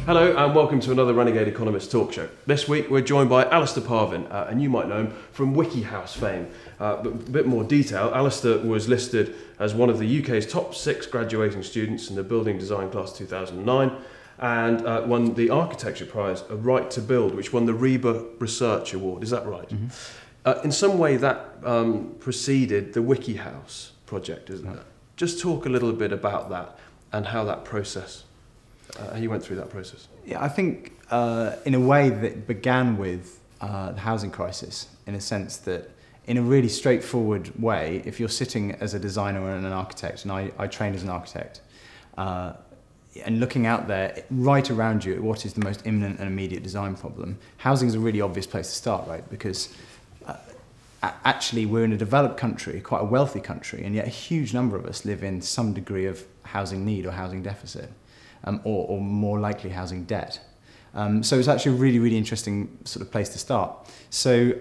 Hello and welcome to another Renegade Economist talk show. This week we're joined by Alastair Parvin, and you might know him from WikiHouse fame. But a bit more detail, Alastair was listed as one of the UK's top 6 graduating students in the Building Design Class 2009 and won the Architecture Prize, A Right to Build, which won the REBA Research Award. Is that right? Mm-hmm. In some way that preceded the WikiHouse project, isn't it? Just talk a little bit about that and how that process, how you went through that process. Yeah, I think in a way that began with the housing crisis, in a sense that in a really straightforward way, if you're sitting as a designer and an architect, and I trained as an architect, and looking out there, right around you at what is the most imminent and immediate design problem, housing is a really obvious place to start, right? Because actually we're in a developed country, quite a wealthy country, and yet a huge number of us live in some degree of housing need or housing deficit, or more likely housing debt. So it's actually a really, really interesting sort of place to start. So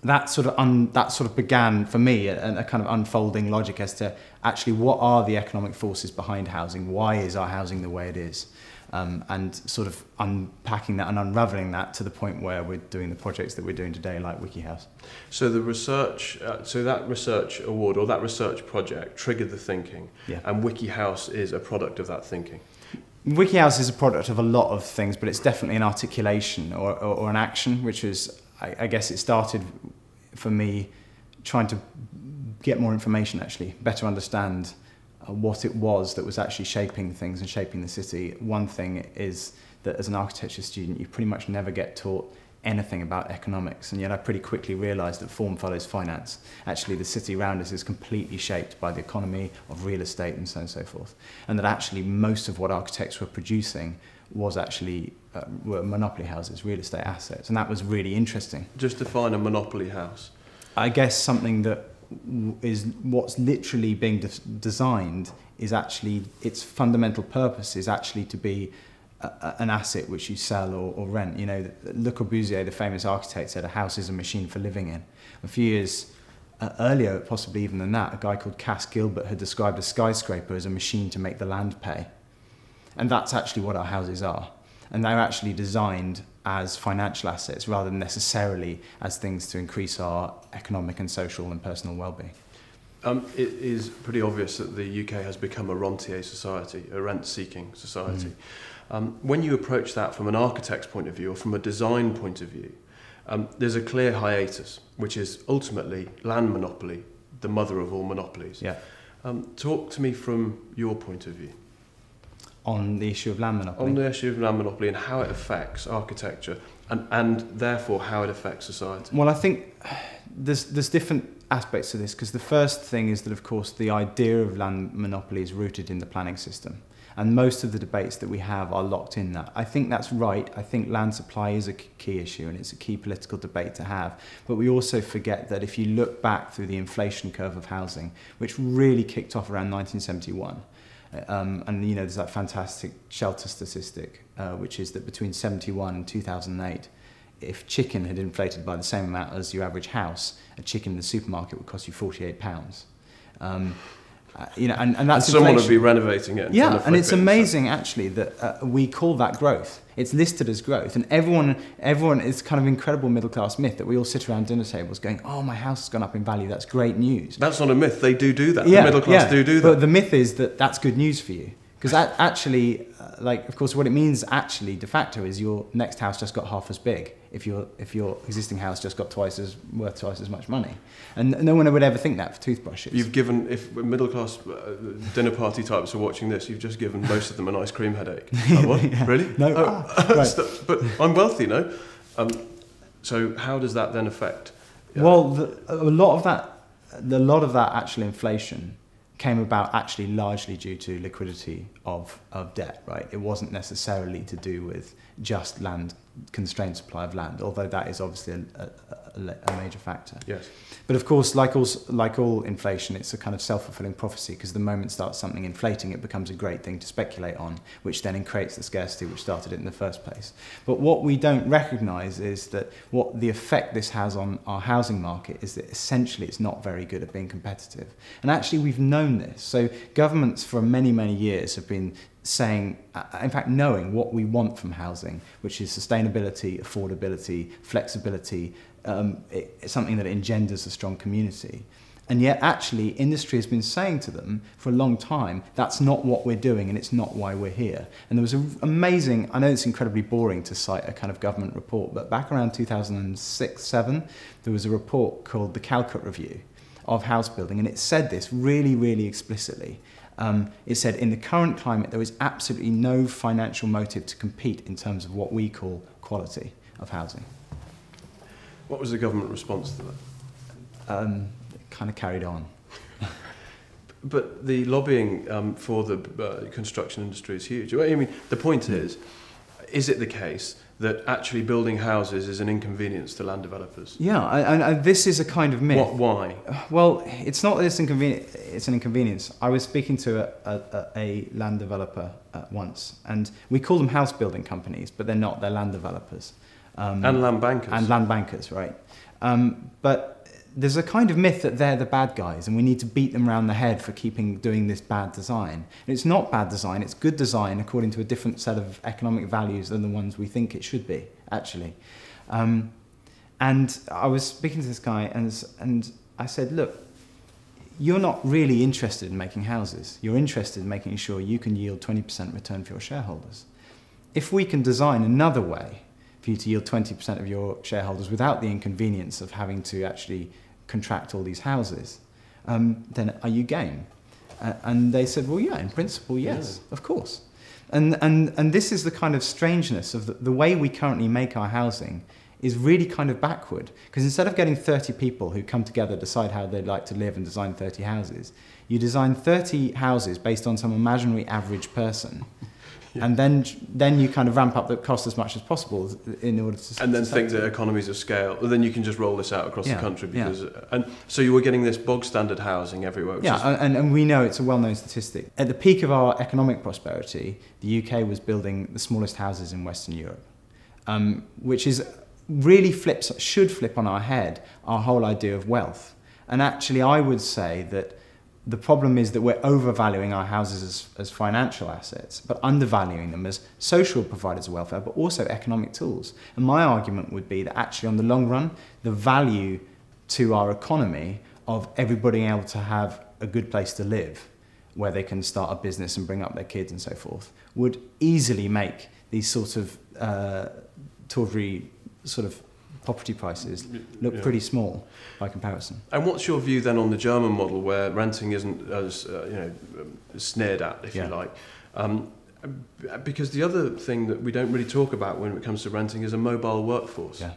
that sort of began for me a kind of unfolding logic as to actually what are the economic forces behind housing, why is our housing the way it is, and sort of unpacking that and unravelling that to the point where we're doing the projects that we're doing today, like WikiHouse. So the research, so that research award or that research project triggered the thinking, yeah. And WikiHouse is a product of that thinking. WikiHouse is a product of a lot of things, but it's definitely an articulation or an action, which is, I guess it started for me trying to get more information, actually, better understand what it was that was actually shaping things and shaping the city. One thing is that as an architecture student, you pretty much never get taught anything about economics, and yet I pretty quickly realised that form follows finance. Actually, the city around us is completely shaped by the economy of real estate and so on and so forth, and that actually most of what architects were producing was actually were monopoly houses, real estate assets, and that was really interesting. Just define a monopoly house. I guess something that is what's literally being designed is actually, its fundamental purpose is actually to be an asset which you sell or rent. You know, Le Corbusier, the famous architect, said a house is a machine for living in. A few years earlier, possibly even than that, a guy called Cass Gilbert had described a skyscraper as a machine to make the land pay. And that's actually what our houses are. And they're actually designed as financial assets rather than necessarily as things to increase our economic and social and personal well-being. It is pretty obvious that the UK has become a rentier society, a rent-seeking society. When you approach that from an architect's point of view or from a design point of view, there's a clear hiatus, which is ultimately land monopoly, the mother of all monopolies. Yeah. Talk to me from your point of view. On the issue of land monopoly? On the issue of land monopoly and how it affects architecture and therefore how it affects society. Well, I think there's different aspects to this, because the first thing is that, of course, the idea of land monopoly is rooted in the planning system. And most of the debates that we have are locked in that. I think that's right. I think land supply is a key issue and it's a key political debate to have. But we also forget that if you look back through the inflation curve of housing, which really kicked off around 1971, and you know, there's that fantastic shelter statistic, which is that between 71 and 2008, if chicken had inflated by the same amount as your average house, a chicken in the supermarket would cost you £48. You know, and that's and someone inflation. would be renovating it. Yeah, and it's amazing actually that we call that growth. It's listed as growth, and everyone is kind of incredible middle class myth that we all sit around dinner tables going, "Oh, my house has gone up in value. That's great news." That's not a myth. They do that. Yeah, the middle class do that. But the myth is that that's good news for you, because actually, like, of course, what it means actually de facto is your next house just got half as big if your existing house just got worth twice as much money, and no one would ever think that for toothbrushes. You've given, if middle class dinner party types are watching this, you've just given most of them an ice cream headache. Oh, what? Yeah. Really? No. Right. But I'm wealthy, no? So how does that then affect? Well, a lot of that actual inflation came about actually largely due to liquidity of debt, right? It wasn't necessarily to do with just constrained supply of land, although that is obviously a major factor. Yes. But of course, like all inflation, it's a kind of self-fulfilling prophecy, because the moment starts something inflating, it becomes a great thing to speculate on, which then creates the scarcity which started it in the first place. But what we don't recognise is that what the effect this has on our housing market is that essentially it's not very good at being competitive. And actually we've known this. So governments for many, many years have been saying, in fact, knowing what we want from housing, which is sustainability, affordability, flexibility, it's something that engenders a strong community. And yet, actually, industry has been saying to them for a long time, that's not what we're doing and it's not why we're here. And there was an amazing, I know it's incredibly boring to cite a kind of government report, but back around 2006-07, there was a report called the Calcutt Review of house building, and it said this really, really explicitly. It said, in the current climate, there is absolutely no financial motive to compete in terms of what we call quality of housing. What was the government response to that? Kind of carried on. But the lobbying for the construction industry is huge. I mean, the point is it the case that actually building houses is an inconvenience to land developers? Yeah, and this is a kind of myth. Why? Well, it's not that it's an inconvenience. I was speaking to a land developer once, and we call them house building companies, but they're not, they're land developers. And land bankers. And land bankers, right. But there's a kind of myth that they're the bad guys and we need to beat them around the head for doing this bad design. And it's not bad design, it's good design according to a different set of economic values than the ones we think it should be, actually. And I was speaking to this guy and I said, look, you're not really interested in making houses. You're interested in making sure you can yield 20% return for your shareholders. If we can design another way for you to yield 20% of your shareholders without the inconvenience of having to actually contract all these houses, then are you game? And they said, well, yeah, in principle, yes, of course. And this is the kind of strangeness of the way we currently make our housing is really kind of backward. Because instead of getting 30 people who come together, decide how they'd like to live and design 30 houses, you design 30 houses based on some imaginary average person. Yeah. And then you kind of ramp up the cost as much as possible in order to... And then think that economies of scale, then you can just roll this out across the country. Because, and so you were getting this bog standard housing everywhere. Which is... and we know it's a well-known statistic. At the peak of our economic prosperity, the UK was building the smallest houses in Western Europe, which is really should flip on our head our whole idea of wealth. And actually, I would say that the problem is that we're overvaluing our houses as financial assets, but undervaluing them as social providers of welfare, but also economic tools. And my argument would be that actually, on the long run, the value to our economy of everybody being able to have a good place to live, where they can start a business and bring up their kids and so forth, would easily make these sort of tawdry sort of property prices look pretty small by comparison. And what's your view then on the German model, where renting isn't as snared at, if you like? Because the other thing that we don't really talk about when it comes to renting is a mobile workforce. Yeah.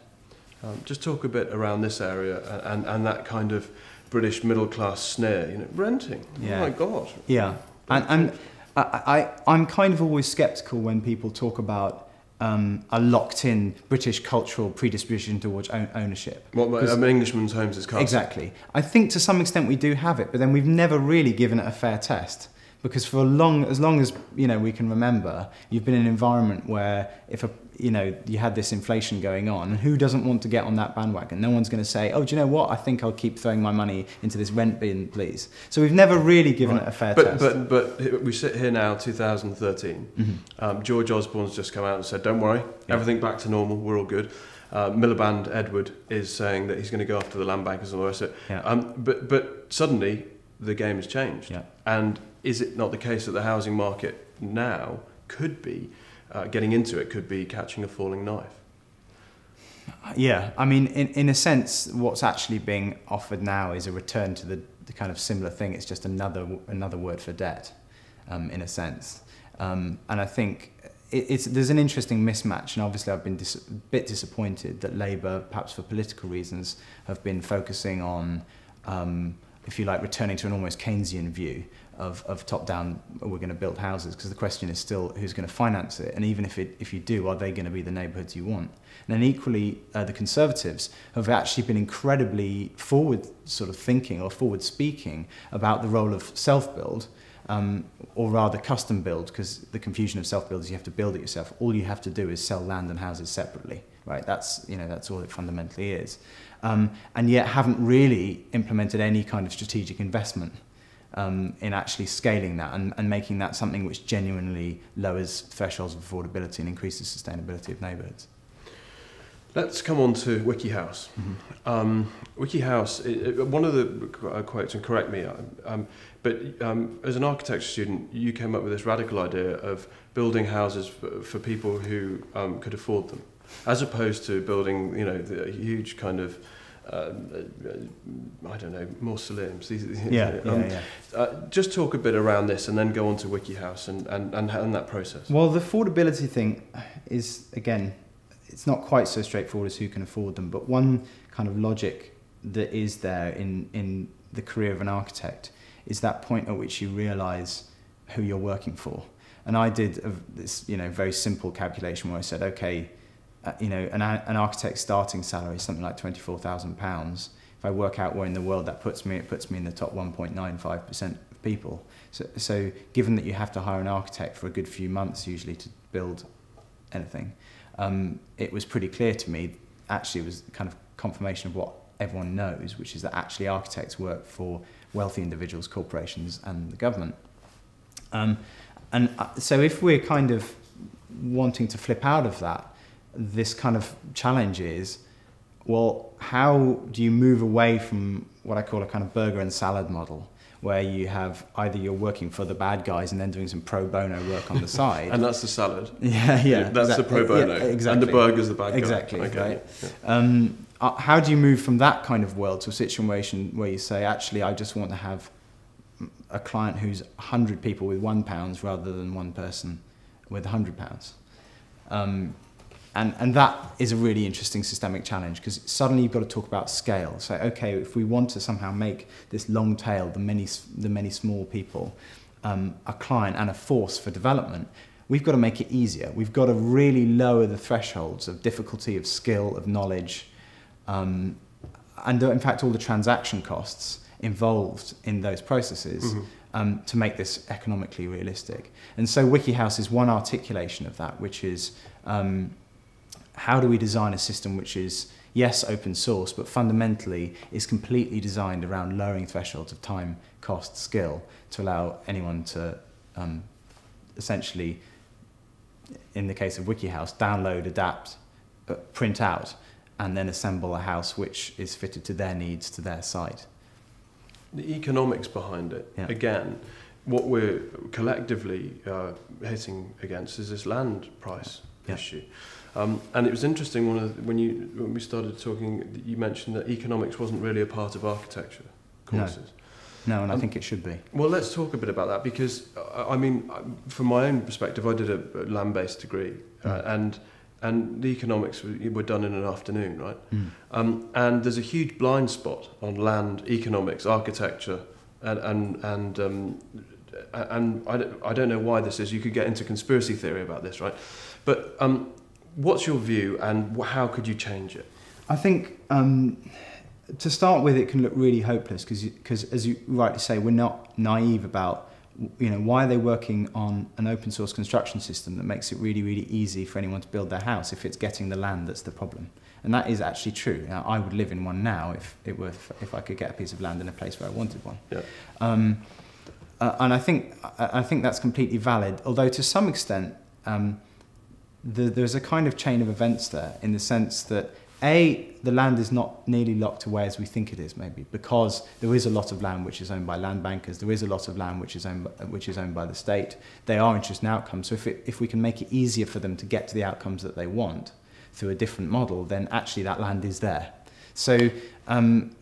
Just talk a bit around this area and that kind of British middle class snare. Renting. Yeah. Oh my God. Yeah. And I'm kind of always sceptical when people talk about a locked-in British cultural predisposition towards ownership. An Englishman's home's his castle. Exactly. I think to some extent we do have it, but then we've never really given it a fair test. Because for as long as we can remember, you've been in an environment where if you had this inflation going on, and who doesn't want to get on that bandwagon? No one's going to say, oh, do you know what? I think I'll keep throwing my money into this rent bin, please. So we've never really given it a fair test. But we sit here now, 2013. Mm-hmm. George Osborne's just come out and said, don't worry, everything back to normal, we're all good. Miliband Edward is saying that he's going to go after the land bankers and all the rest of it. Yeah. But suddenly the game has changed. Yeah. And is it not the case that the housing market now could be, getting into it, could be catching a falling knife? Yeah, I mean, in a sense, what's actually being offered now is a return to the kind of similar thing. It's just another word for debt, in a sense. And I think there's an interesting mismatch, and obviously I've been a bit disappointed that Labour, perhaps for political reasons, have been focusing on, if you like, returning to an almost Keynesian view of top-down, we're going to build houses, because the question is still who's going to finance it, and even if you do, are they going to be the neighbourhoods you want? And then equally, the Conservatives have actually been incredibly forward sort of thinking or forward speaking about the role of self-build, or rather custom build, because the confusion of self-build is you have to build it yourself. All you have to do is sell land and houses separately, right? That's all it fundamentally is. And yet haven't really implemented any kind of strategic investment in actually scaling that and making that something which genuinely lowers thresholds of affordability and increases sustainability of neighbourhoods. Let's come on to WikiHouse. WikiHouse, one of the quotes, and correct me, but as an architecture student, you came up with this radical idea of building houses for people who could afford them, as opposed to building, the huge kind of, I don't know, mausoleums. Just talk a bit around this and then go on to WikiHouse and that process. Well, the affordability thing is, again, it's not quite so straightforward as who can afford them, but one kind of logic that is there in the career of an architect is that point at which you realise who you're working for. And I did this, very simple calculation where I said, okay, an architect's starting salary is something like £24,000. If I work out where in the world that puts me, it puts me in the top 1.95% of people. So given that you have to hire an architect for a good few months usually to build anything, it was pretty clear to me, actually it was kind of confirmation of what everyone knows, which is that actually architects work for wealthy individuals, corporations and the government. So if we're kind of wanting to flip out of that, this kind of challenge is, well, how do you move away from what I call a kind of burger and salad model, where you have either you're working for the bad guys and then doing some pro bono work on the side. And that's the salad. Yeah. That's the pro bono. Yeah, exactly. And the burger's the bad guy. Exactly, okay. Right. Yeah. How do you move from that kind of world to a situation where you say, actually, I just want to have a client who's 100 people with £1 rather than one person with £100? And that is a really interesting systemic challenge, because suddenly you've got to talk about scale. So, okay, if we want to somehow make this long tail, the many small people, a client and a force for development, we've got to make it easier. We've got to really lower the thresholds of difficulty, of skill, of knowledge, and in fact all the transaction costs involved in those processes to make this economically realistic. And so WikiHouse is one articulation of that, which is how do we design a system which is, yes, open source, but fundamentally is completely designed around lowering thresholds of time, cost, skill, to allow anyone to essentially, in the case of WikiHouse, download, adapt, print out, and then assemble a house which is fitted to their needs, to their site. The economics behind it, again, what we're collectively hitting against is this land price issue. And it was interesting, when we started talking, you mentioned that economics wasn't really a part of architecture courses. No, and I think it should be. Well, let's talk a bit about that, because, I mean, from my own perspective, I did a land-based degree, and the economics were done in an afternoon, right? And there's a huge blind spot on land economics, architecture, and I don't know why this is. You could get into conspiracy theory about this, right? But what's your view, and how could you change it? I think, to start with, it can look really hopeless, because as you rightly say, we're not naive about, why are they working on an open source construction system that makes it really, really easy for anyone to build their house if it's getting the land that's the problem. And that is actually true. Now, I would live in one now if I could get a piece of land in a place where I wanted one. Yeah. And I think that's completely valid, although to some extent, there's a kind of chain of events there, in the sense that the land is not nearly locked away as we think it is, maybe, because there is a lot of land which is owned by land bankers, there is a lot of land which is owned by the state. They are interested in outcomes, so if we can make it easier for them to get to the outcomes that they want through a different model, then actually that land is there. So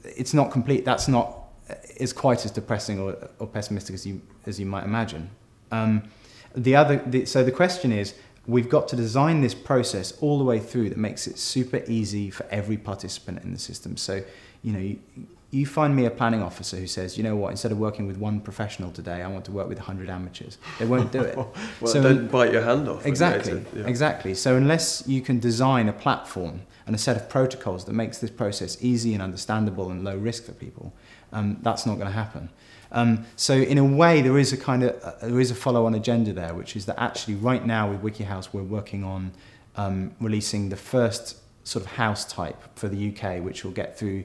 it's not complete. That's not is quite as depressing or pessimistic as you might imagine. So the question is, we've got to design this process all the way through that makes it super easy for every participant in the system. So, you find me a planning officer who says, you know what, instead of working with one professional today, I want to work with 100 amateurs. They won't do it. Well, so don't bite your hand off. Exactly, exactly. So unless you can design a platform and a set of protocols that makes this process easy and understandable and low risk for people, that's not going to happen. So in a way, there is a follow-on agenda there, which is that actually right now with WikiHouse we're working on releasing the first sort of house type for the UK, which will get through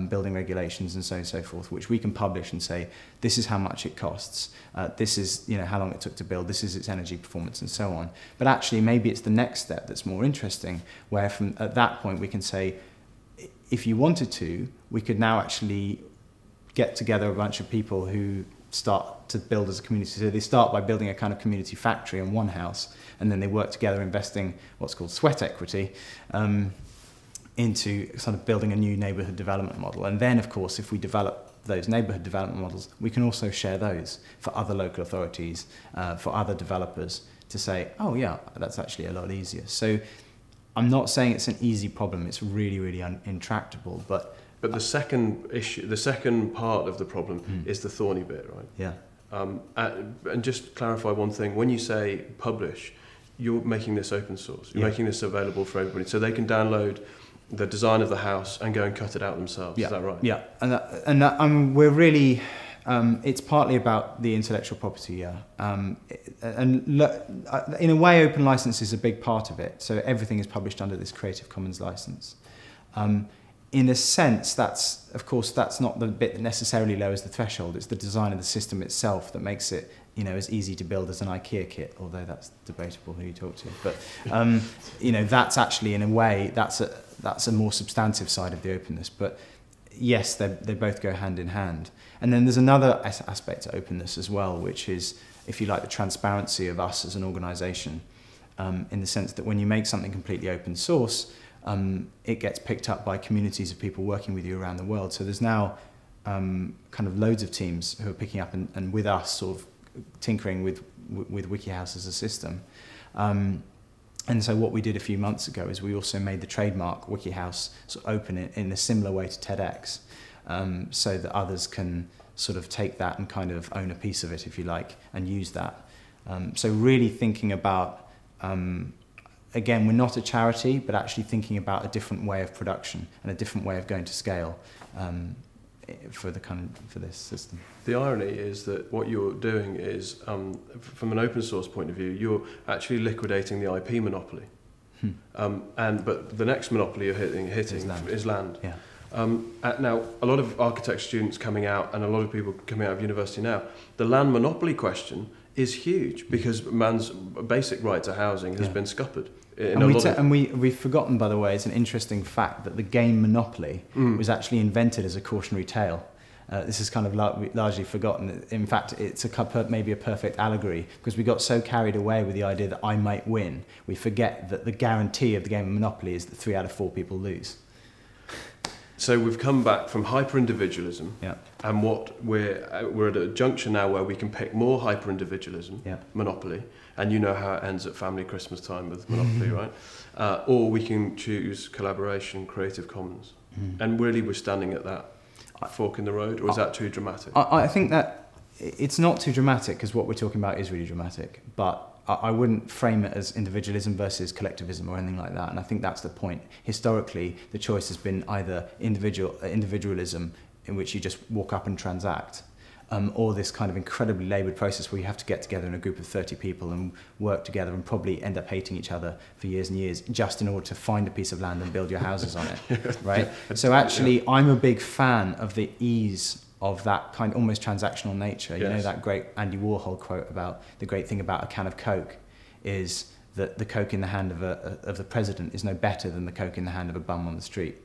building regulations and so on and so forth, which we can publish and say, this is how much it costs, this is how long it took to build, this is its energy performance and so on. But actually maybe it's the next step that's more interesting, where at that point we can say, if you wanted to, we could now actually get together a bunch of people who start to build as a community. So they start by building a kind of community factory on one house, and then they work together investing what's called sweat equity into sort of building a new neighbourhood development model. And then, of course, if we develop those neighbourhood development models, we can also share those for other local authorities, for other developers to say, oh yeah, that's actually a lot easier. So I'm not saying it's an easy problem. It's really, really intractable, but the second issue, the second part of the problem is the thorny bit, right? Yeah. And just clarify one thing. When you say publish, you're making this open source. You're making this available for everybody, so they can download the design of the house and go and cut it out themselves. Yeah. Is that right? Yeah. And we're really, it's partly about the intellectual property. Yeah. In a way, open license is a big part of it. So everything is published under this Creative Commons license. In a sense, that's not the bit that necessarily lowers the threshold. It's the design of the system itself that makes it, as easy to build as an IKEA kit, although that's debatable who you talk to. But, that's actually, in a way, that's a more substantive side of the openness. But yes, they both go hand in hand. And then there's another aspect to openness as well, which is, if you like, the transparency of us as an organisation, in the sense that when you make something completely open source, it gets picked up by communities of people working with you around the world. So there's now kind of loads of teams who are picking up and with us sort of tinkering with WikiHouse as a system. And so what we did a few months ago is we also made the trademark WikiHouse sort of open in a similar way to TEDx, so that others can sort of take that and kind of own a piece of it, if you like, and use that. So really thinking about, again, we're not a charity, but actually thinking about a different way of production and a different way of going to scale for this system. The irony is that what you're doing is, from an open source point of view, you're actually liquidating the IP monopoly. But the next monopoly you're hitting is land. Yeah. Now, a lot of architecture students coming out and a lot of people coming out of university now, the land monopoly question is huge because man's basic right to housing has been scuppered. We've forgotten, by the way, it's an interesting fact that the game Monopoly was actually invented as a cautionary tale. This is kind of largely forgotten. In fact, it's maybe a perfect allegory, because we got so carried away with the idea that I might win, we forget that the guarantee of the game of Monopoly is that 3 out of 4 people lose. So we've come back from hyper-individualism, and we're at a junction now where we can pick more hyper-individualism, Monopoly, and you know how it ends at family Christmas time with Monopoly, right? Or we can choose collaboration, Creative Commons. And really we're standing at that fork in the road, or is that too dramatic? I think that it's not too dramatic, because what we're talking about is really dramatic, but I wouldn't frame it as individualism versus collectivism or anything like that, and I think that's the point. Historically, the choice has been either individualism, in which you just walk up and transact, or this kind of incredibly laboured process where you have to get together in a group of 30 people and work together and probably end up hating each other for years and years just in order to find a piece of land and build your houses on it, right? So actually, I'm a big fan of the ease of that kind of almost transactional nature. You know that great Andy Warhol quote about the great thing about a can of Coke is that the Coke in the hand of the president is no better than the Coke in the hand of a bum on the street.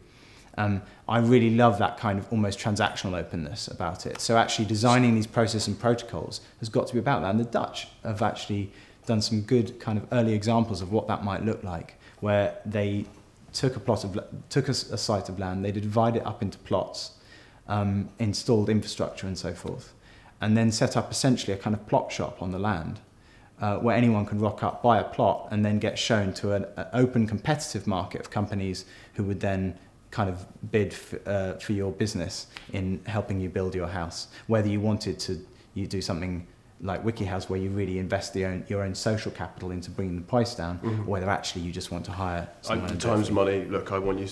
I really love that kind of almost transactional openness about it. So actually designing these processes and protocols has got to be about that. And the Dutch have actually done some good kind of early examples of what that might look like, where they took a site of land, they divided it up into plots, installed infrastructure and so forth, and then set up essentially a kind of plot shop on the land, where anyone can rock up, buy a plot, and then get shown to an open competitive market of companies who would then kind of bid for your business in helping you build your house. Whether you wanted to do something like WikiHouse, where you really invest your own social capital into bringing the price down, or whether actually you just want to hire someone. Time's money. Look, I want you.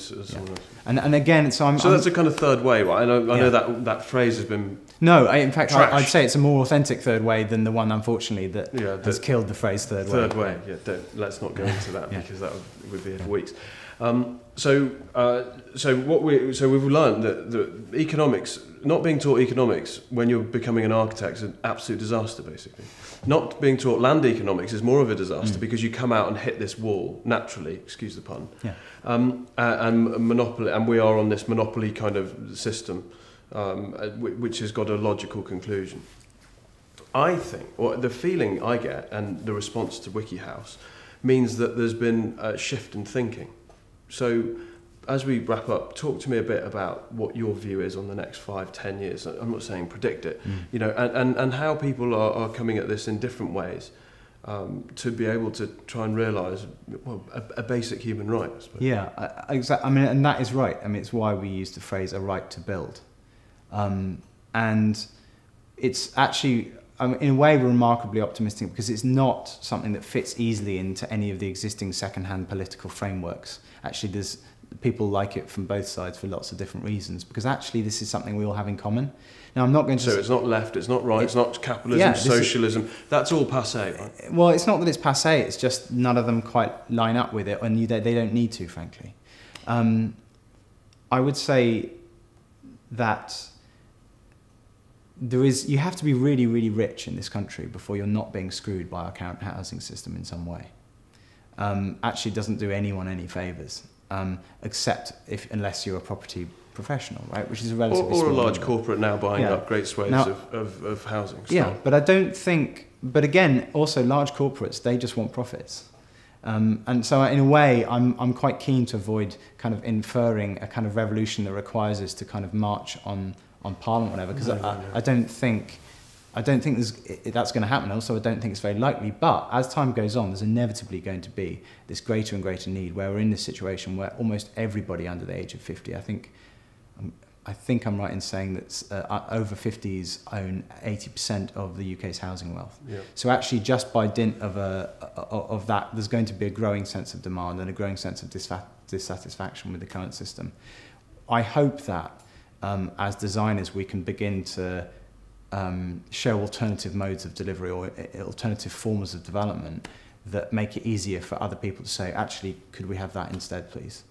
And again, so that's a kind of third way, right? I know that phrase has been. No, in fact, I'd say it's a more authentic third way than the one, unfortunately, that has killed the phrase third way. Third way. Yeah, let's not go into that because that would be for weeks. So we've learned that the economics, not being taught economics when you're becoming an architect, is an absolute disaster. Basically, not being taught land economics is more of a disaster because you come out and hit this wall naturally. Excuse the pun. Yeah. And monopoly, and we are on this monopoly kind of system, which has got a logical conclusion. I think, or the feeling I get, and the response to WikiHouse, means that there's been a shift in thinking. So, as we wrap up, talk to me a bit about what your view is on the next 5-10 years. I'm not saying predict it, you know, and how people are coming at this in different ways to be able to try and realise, well, a basic human right, I suppose. Yeah, exactly. I mean, and that is right. I mean, it's why we use the phrase "a right to build," and it's actually, in a way, remarkably optimistic because it's not something that fits easily into any of the existing second-hand political frameworks. Actually, there's people like it from both sides for lots of different reasons, because actually this is something we all have in common. Now, I'm not going to... So it's not left, it's not right, it's not capitalism, socialism, that's all passé, right? Well, it's not that it's passé, it's just none of them quite line up with it, and they don't need to, frankly. I would say that you have to be really, really rich in this country before you're not being screwed by our current housing system in some way. Actually doesn't do anyone any favours, except unless you're a property professional, right? Which is a relatively or a small large number. corporate now buying up great swathes of housing stock. Yeah, but I don't think. But again, also large corporates, they just want profits. And so in a way, I'm quite keen to avoid kind of inferring a kind of revolution that requires us to kind of march on Parliament, whatever, because I don't think that's going to happen. Also, I don't think it's very likely. But as time goes on, there's inevitably going to be this greater and greater need where we're in this situation where almost everybody under the age of 50, I think I'm right in saying that over 50s own 80% of the UK's housing wealth. Yeah. So actually, just by dint of that, there's going to be a growing sense of demand and a growing sense of dissatisfaction with the current system. I hope that as designers, we can begin to show alternative modes of delivery or alternative forms of development that make it easier for other people to say, actually, could we have that instead, please?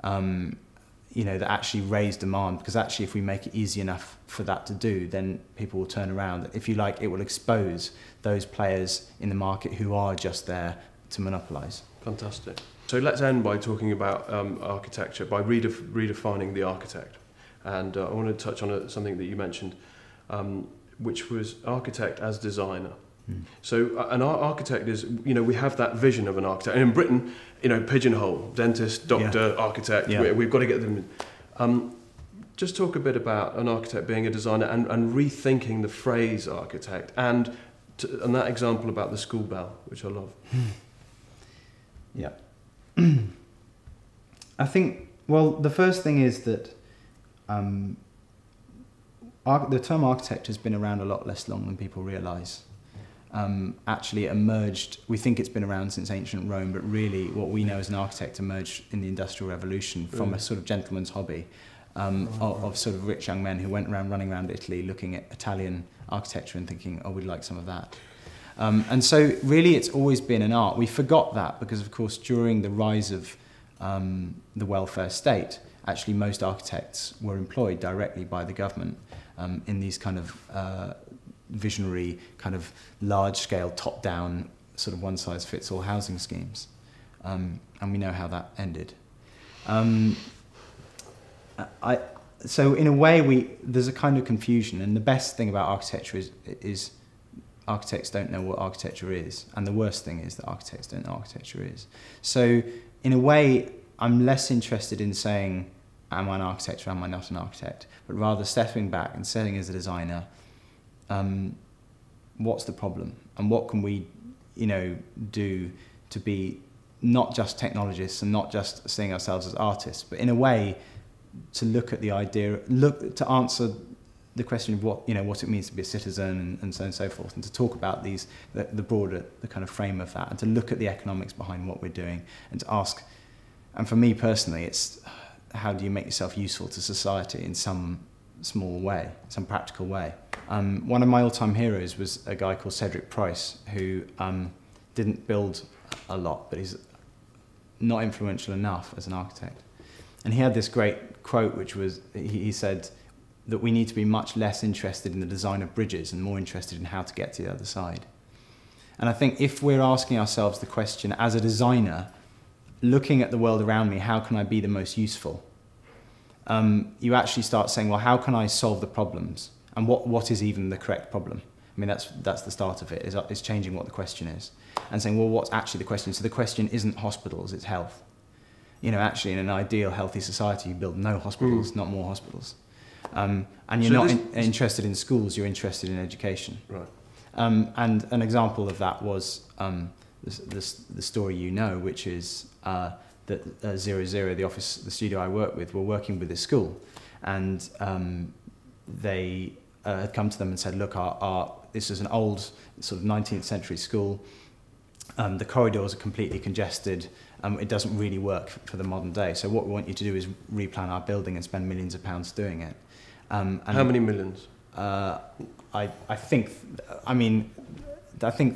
That actually raise demand, because actually if we make it easy enough for that to do, then people will turn around. If you like, it will expose those players in the market who are just there to monopolise. Fantastic. So let's end by talking about architecture, by redefining the architect. And I want to touch on something that you mentioned, which was architect as designer. So an architect is, we have that vision of an architect. And in Britain, pigeonhole, dentist, doctor, architect, we've got to get them in. Just talk a bit about an architect being a designer and rethinking the phrase architect and that example about the school bell, which I love. Yeah. I think, the first thing is that the term architect has been around a lot less long than people realise. Actually emerged, we think it's been around since ancient Rome, but really what we know as an architect emerged in the Industrial Revolution from a sort of gentleman's hobby of sort of rich young men who went around running around Italy looking at Italian architecture and thinking, we'd like some of that. And so really it's always been an art. We forgot that because, of course, during the rise of the welfare state, actually most architects were employed directly by the government in these kind of visionary, kind of large-scale, top-down, sort of one-size-fits-all housing schemes. And we know how that ended. So in a way, there's a kind of confusion, and the best thing about architecture is architects don't know what architecture is, and the worst thing is that architects don't know what architecture is. So in a way, I'm less interested in saying, am I an architect or am I not an architect, but rather stepping back and saying as a designer, what's the problem and what can we, do to be not just technologists and not just seeing ourselves as artists, but in a way to look at the idea, to answer the question of what it means to be a citizen and so on and so forth, and to talk about the broader, the kind of frame of that, and to look at the economics behind what we're doing, and to ask, and for me personally, it's how do you make yourself useful to society in some small way, some practical way. One of my all-time heroes was a guy called Cedric Price, who didn't build a lot, but he's not influential enough as an architect. And he had this great quote, which was, he said that we need to be much less interested in the design of bridges and more interested in how to get to the other side. And I think if we're asking ourselves the question, as a designer, looking at the world around me, how can I be the most useful? You actually start saying, well, how can I solve the problems? And what is even the correct problem? I mean, that's the start of it, is changing what the question is. And saying, well, what's actually the question? So the question isn't hospitals, it's health. You know, actually, in an ideal, healthy society, you build no hospitals, not more hospitals. And you're not interested in schools, you're interested in education. Right. And an example of that was the story you know, which is that 00, the studio I work with, were working with this school. And they had come to them and said, look, this is an old sort of 19th century school. The corridors are completely congested. It doesn't really work for the modern day. So what we want you to do is replan our building and spend millions of pounds doing it. And how many millions? I think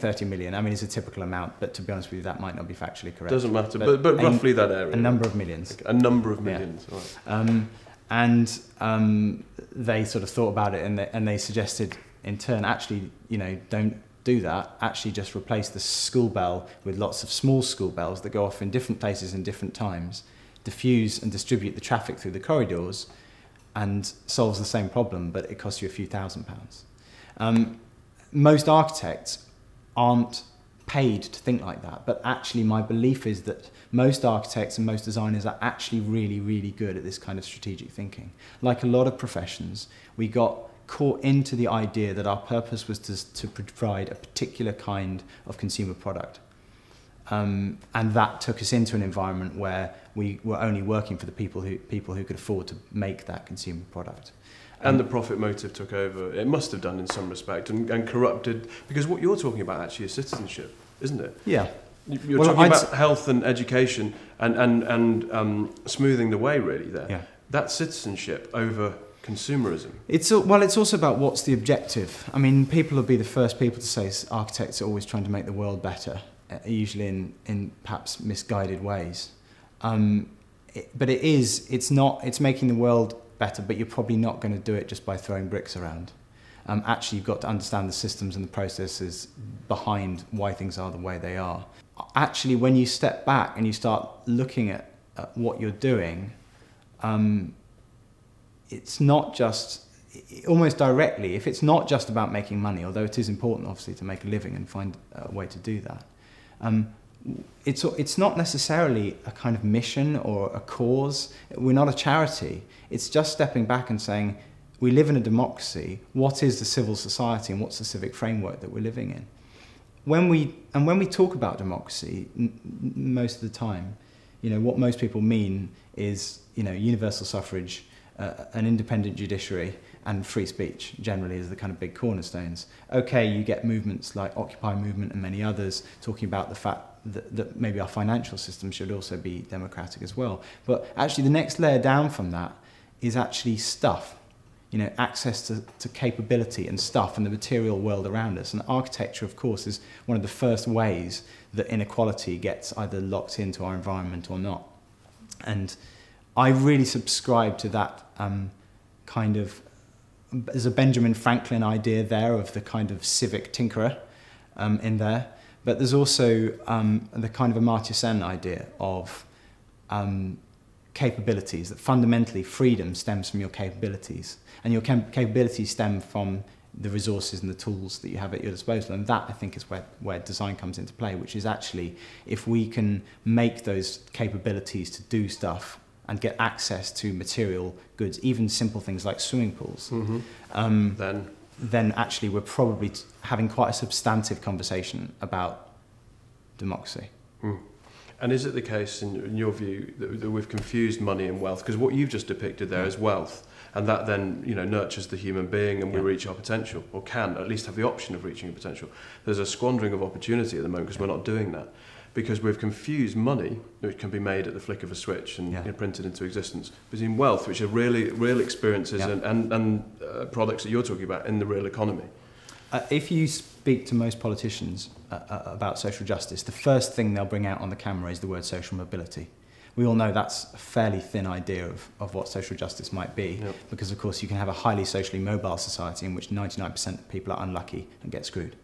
30 million. I mean, it's a typical amount, but to be honest with you, that might not be factually correct. Doesn't matter, but roughly that area. A number of millions. A number of millions, yeah. Right. They sort of thought about it, and they suggested in turn, actually, you know, don't do that. Actually, just replace the school bell with lots of small school bells that go off in different places in different times, diffuse and distribute the traffic through the corridors, and solves the same problem, but it costs you a few £1,000s. Most architects aren't paid to think like that, but actually my belief is that most architects and most designers are actually really, really good at this kind of strategic thinking. Like a lot of professions, we got caught into the idea that our purpose was to provide a particular kind of consumer product. And that took us into an environment where we were only working for the people who could afford to make that consumer product. And the profit motive took over. It must have done in some respect, and corrupted, because what you're talking about actually is citizenship, isn't it? Yeah. You're talking about health and education and smoothing the way, really, there. Yeah. That's citizenship over consumerism. It's also about what's the objective. I mean, people will be the first people to say architects are always trying to make the world better, usually in perhaps misguided ways. But it's making the world better, but you're probably not going to do it just by throwing bricks around. Actually, you've got to understand the systems and the processes behind why things are the way they are. Actually, when you step back and you start looking at what you're doing, it's not just, almost directly, if it's not just about making money, although it is important, obviously, to make a living and find a way to do that, it's not necessarily a kind of mission or a cause. We're not a charity. It's just stepping back and saying, we live in a democracy. What is the civil society and what's the civic framework that we're living in? When we talk about democracy, most of the time, you know, what most people mean is, you know, universal suffrage, an independent judiciary, and free speech generally as the kind of big cornerstones. Okay, you get movements like Occupy movement and many others talking about the fact that maybe our financial system should also be democratic as well. But actually the next layer down from that is actually stuff, you know, access to capability and stuff and the material world around us. And architecture, of course, is one of the first ways that inequality gets either locked into our environment or not. And I really subscribe to that kind of, there's a Benjamin Franklin idea there of the kind of civic tinkerer in there, but there's also the kind of Amartya Sen idea of capabilities, that fundamentally freedom stems from your capabilities, and your capabilities stem from the resources and the tools that you have at your disposal. And that, I think, is where design comes into play, which is actually, if we can make those capabilities to do stuff and get access to material goods, even simple things like swimming pools, then actually we're probably having quite a substantive conversation about democracy. Mm. And is it the case, in your view, that we've confused money and wealth? Because what you've just depicted there is wealth, and that then, you know, nurtures the human being, and we reach our potential, or can at least have the option of reaching a potential. There's a squandering of opportunity at the moment because we're not doing that, because we've confused money, which can be made at the flick of a switch and printed into existence, between wealth, which are real experiences and products that you're talking about in the real economy. If you speak to most politicians about social justice, the first thing they'll bring out on the camera is the word social mobility. We all know that's a fairly thin idea of what social justice might be, yep. Because of course you can have a highly socially mobile society in which 99% of people are unlucky and get screwed.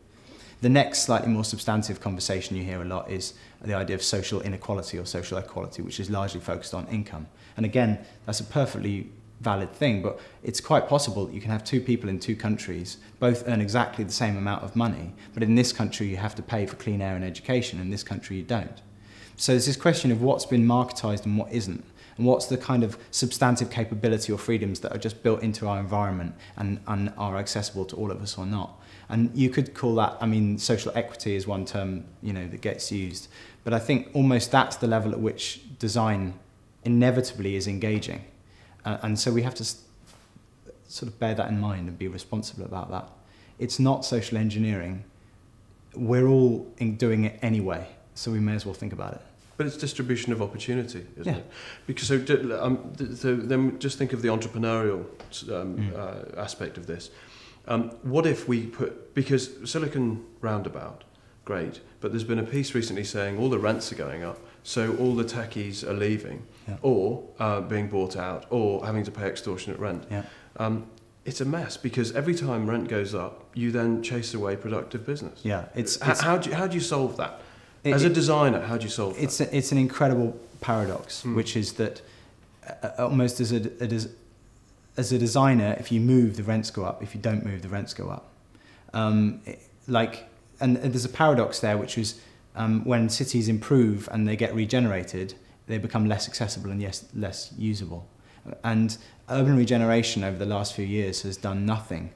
The next slightly more substantive conversation you hear a lot is the idea of social inequality or social equality, which is largely focused on income. And again, that's a perfectly valid thing, but it's quite possible that you can have two people in two countries, both earn exactly the same amount of money, but in this country you have to pay for clean air and education, in this country you don't. So there's this question of what's been marketised and what isn't, and what's the kind of substantive capability or freedoms that are just built into our environment and are accessible to all of us or not. And you could call that, I mean, social equity is one term, you know, that gets used, but I think almost that's the level at which design inevitably is engaging. And so we have to sort of bear that in mind and be responsible about that. It's not social engineering. We're all doing it anyway, so we may as well think about it. But it's distribution of opportunity, isn't it? Because so then just think of the entrepreneurial aspect of this. What if we put, because Silicon Roundabout, great, but there's been a piece recently saying all the rents are going up, so all the techies are leaving, or being bought out, or having to pay extortionate rent. It's a mess, because every time rent goes up, you then chase away productive business. How do you solve that? As a designer, how do you solve that? It's an incredible paradox, which is that almost as a designer, if you move, the rents go up. If you don't move, the rents go up. And there's a paradox there, which is when cities improve and they get regenerated, they become less accessible and less usable. And urban regeneration over the last few years has done nothing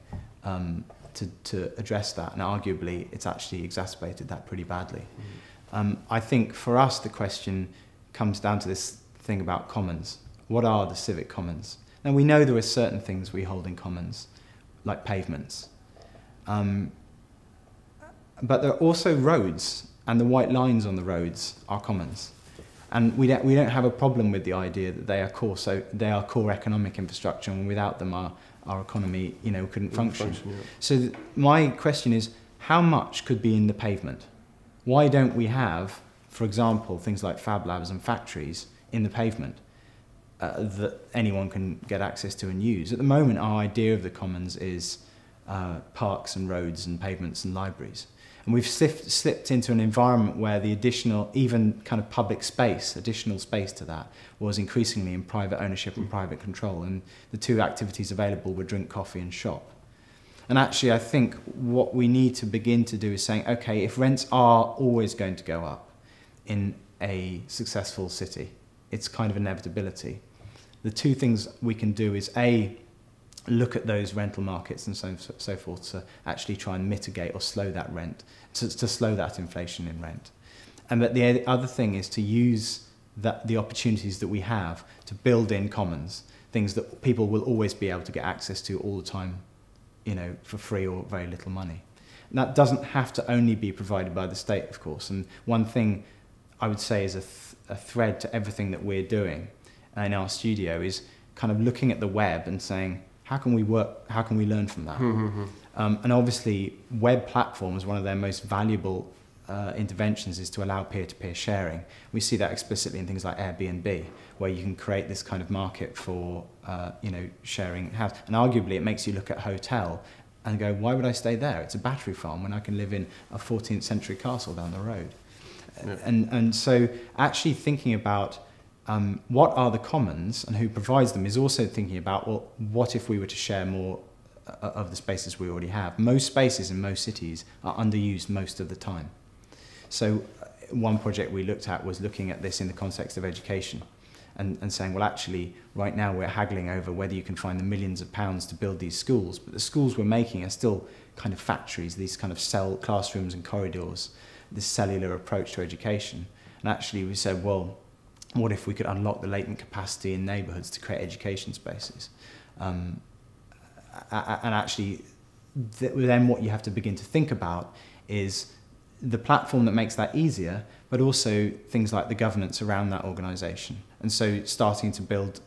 to address that, and arguably it's actually exacerbated that pretty badly. I think for us the question comes down to this thing about commons. What are the civic commons? Now we know there are certain things we hold in commons, like pavements. But there are also roads, and the white lines on the roads are commons. And we don't have a problem with the idea that they are core, so they are core economic infrastructure, and without them our economy, you know, couldn't function. So my question is, how much could be in the pavement? Why don't we have, for example, things like fab labs and factories in the pavement that anyone can get access to and use? At the moment, our idea of the commons is parks and roads and pavements and libraries. And we've slipped into an environment where the additional, even kind of public space, additional space to that, was increasingly in private ownership and private control. And the two activities available were drink, coffee and shop. And actually, I think what we need to begin to do is saying, okay, if rents are always going to go up in a successful city, it's kind of inevitability. The two things we can do is A, look at those rental markets and so forth to actually try and mitigate or slow that rent, to slow that inflation in rent. And but the other thing is to use the opportunities that we have to build in commons, things that people will always be able to get access to all the time, you know, for free or very little money. And that doesn't have to only be provided by the state, of course. And one thing I would say is a thread to everything that we're doing in our studio is kind of looking at the web and saying, how can we learn from that? And obviously, web platforms, one of their most valuable interventions is to allow peer-to-peer sharing. We see that explicitly in things like Airbnb, where you can create this kind of market for sharing house. And arguably, it makes you look at a hotel and go, why would I stay there? It's a battery farm when I can live in a 14th century castle down the road. Yeah. And so actually thinking about what are the commons and who provides them is also thinking about, well, what if we were to share more of the spaces we already have? Most spaces in most cities are underused most of the time. So one project we looked at was looking at this in the context of education and saying, well, actually, right now we're haggling over whether you can find the millions of pounds to build these schools, but the schools we're making are still kind of factories, these kind of cell classrooms and corridors, this cellular approach to education. And actually we said, well, what if we could unlock the latent capacity in neighbourhoods to create education spaces? And actually, then what you have to begin to think about is the platform that makes that easier, but also things like the governance around that organisation. And so starting to build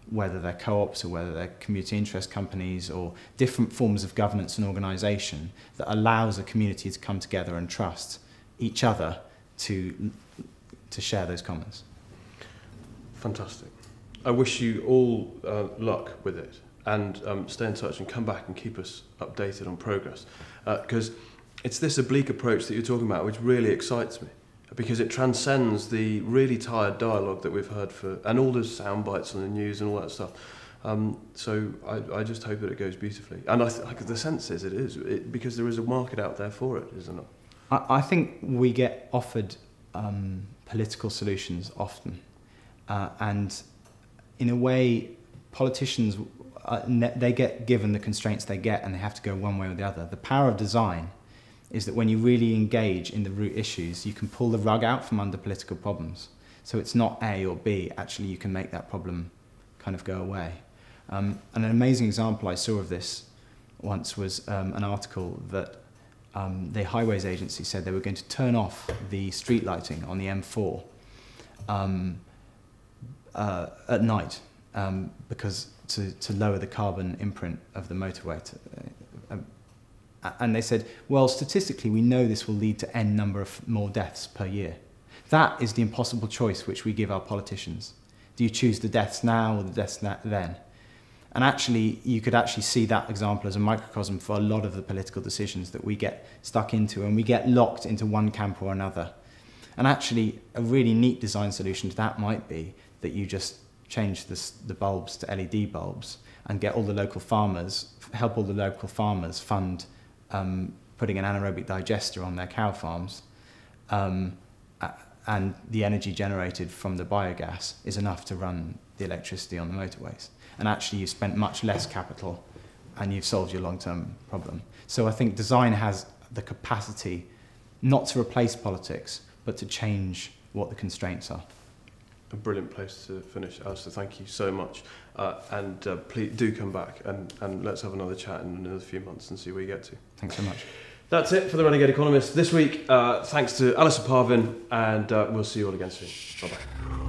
whether they're co-ops or whether they're community interest companies or different forms of governance and organisation that allows a community to come together and trust each other to share those commons. Fantastic. I wish you all luck with it, and stay in touch and come back and keep us updated on progress, because it's this oblique approach that you're talking about which really excites me, because it transcends the really tired dialogue that we've heard and all the sound bites on the news and all that stuff. So I just hope that it goes beautifully, and the sense is it is, because there is a market out there for it, isn't it? I think we get offered political solutions often, and in a way politicians, they get given the constraints they get and they have to go one way or the other. The power of design is that when you really engage in the root issues, you can pull the rug out from under political problems. So it's not A or B, actually you can make that problem kind of go away. And an amazing example I saw of this once was an article that the Highways Agency said they were going to turn off the street lighting on the M4 at night because to lower the carbon imprint of the motorway. And they said, well, statistically, we know this will lead to N number of more deaths per year. That is the impossible choice which we give our politicians. Do you choose the deaths now or the deaths then? And actually, you could actually see that example as a microcosm for a lot of the political decisions that we get stuck into, and we get locked into one camp or another. And actually, a really neat design solution to that might be that you just change the bulbs to LED bulbs and get all the local farmers, help all the local farmers fund putting an anaerobic digester on their cow farms, and the energy generated from the biogas is enough to run the electricity on the motorways. And actually you've spent much less capital and you've solved your long-term problem. So I think design has the capacity not to replace politics, but to change what the constraints are. A brilliant place to finish, Alastair. Thank you so much. And please do come back and let's have another chat in another few months and see where you get to. Thanks so much. That's it for the Renegade Economist this week. Thanks to Alastair Parvin, and we'll see you all again soon. Bye-bye.